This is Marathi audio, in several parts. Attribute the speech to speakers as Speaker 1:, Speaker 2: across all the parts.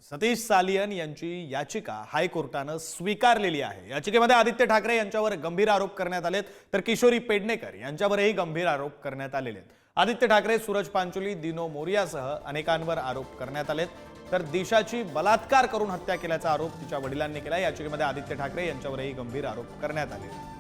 Speaker 1: सतीश सालियन यांची याचिका हायकोर्टानं स्वीकारलेली आहे। याचिकेमध्ये आदित्य ठाकरे यांच्यावर गंभीर आरोप करण्यात आलेत, तर किशोरी पेडणेकर यांच्यावरही गंभीर आरोप करण्यात आलेले आहेत। आदित्य ठाकरे, सूरज पांचोली, दिनो मोरियासह अनेकांवर आरोप करण्यात आलेत, तर दिशाची बलात्कार करून हत्या केल्याचा आरोप तिच्या वडिलांनी केला। याचिकेमध्ये आदित्य ठाकरे यांच्यावरही गंभीर आरोप करण्यात आले।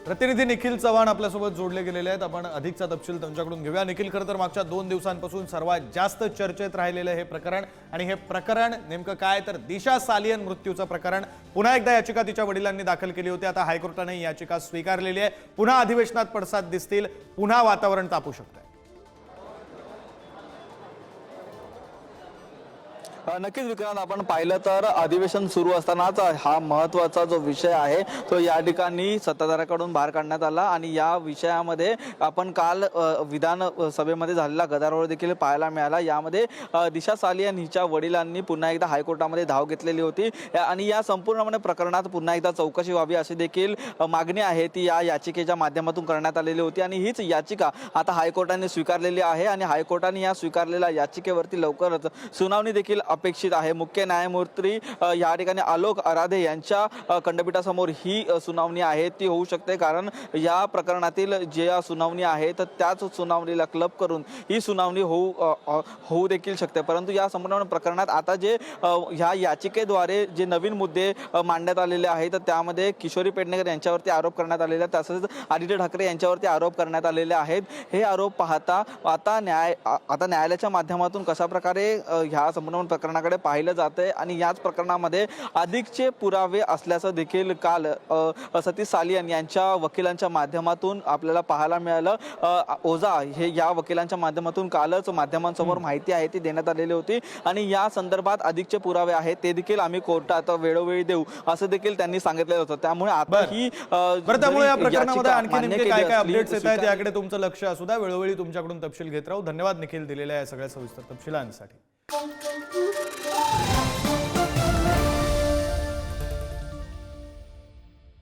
Speaker 1: प्रतिनिधी निखिल चव्हाण आपल्यासोबत जोडले गेलेले आहेत। आपण अधिकचा तपशील त्यांच्याकडून घेऊया। निखिल, खरं तर मागच्या 2 दिवसांपासून सर्वात जास्त चर्चेत राहिलेलं हे प्रकरण, आणि हे प्रकरण नेमकं काय, तर दिशा सालियन मृत्यूचं प्रकरण। पुन्हा एकदा याचिका तिच्या वडिलांनी दाखल केली होती। आता हायकोर्टाने याचिका स्वीकारलेली आहे। पुन्हा अधिवेशनात पडसाद दिसतील, पुन्हा वातावरण तापू शकतं।
Speaker 2: नक्कीच विक्रांत, आपण पाहिलं तर अधिवेशन सुरू असतानाच हा महत्त्वाचा जो विषय आहे तो या ठिकाणी सत्ताधाऱ्याकडून बाहेर काढण्यात आला, आणि या विषयामध्ये आपण काल विधानसभेमध्ये झालेला गदारोळ देखील पाहायला मिळाला। यामध्ये दिशा सालियन हिच्या वडिलांनी पुन्हा एकदा हायकोर्टामध्ये धाव घेतलेली होती, आणि या संपूर्ण प्रकरणात पुन्हा एकदा चौकशी व्हावी अशी देखील मागणी आहे ती या याचिकेच्या माध्यमातून करण्यात आलेली होती, आणि हीच याचिका आता हायकोर्टाने स्वीकारलेली आहे। आणि हायकोर्टाने या स्वीकारलेल्या याचिकेवरती लवकरच सुनावणी देखील अपेक्षित आहे। मुख्य न्यायमूर्ती या ठिकाणी आलोक आराधे यांच्या खंडपीठासमोर ही सुनावणी आहे ती होऊ शकते, कारण या प्रकरणातील जे सुनावणी आहे तर त्याच सुनावणीला क्लब करून ही सुनावणी होऊ देखील शकते। परंतु या संपूर्ण प्रकरणात आता जे ह्या याचिकेद्वारे जे नवीन मुद्दे मांडण्यात आलेले आहेत तर त्यामध्ये किशोरी पेडणेकर यांच्यावरती आरोप करण्यात आलेले आहेत, तसंच आदित्य ठाकरे यांच्यावरती आरोप करण्यात आलेले आहेत। हे आरोप पाहता आता न्यायालयाच्या माध्यमातून कशा प्रकारे ह्या संपूर्ण प्रकरणाकडे पाहिलं जाते, आणि याच प्रकरणामध्ये अधिकचे पुरावे असल्याचं देखील काल सतीश सालियन यांच्या वकिलांच्या माध्यमातून आपल्याला पाहायला मिळालं। ओझा हे या वकिलांच्या माध्यमातून कालच माध्यमांसमोर माहिती आहे ती देण्यात आलेली होती, आणि या संदर्भात अधिकचे पुरावे आहेत ते देखील आम्ही कोर्टात वेळोवेळी देऊ असं देखील त्यांनी सांगितलेलं होतं। त्यामुळे आता ही
Speaker 1: त्यामुळे या प्रकरणामध्ये आणखी नेमके काय काय अपडेट्स येत आहेत याकडे तुमचं लक्ष असू द्या। वेळोवेळी तुमच्याकडून तपशील घेत राहू। धन्यवाद निखिल, दिलेल्या या सगळ्या सविस्तर तपशिलांसाठी।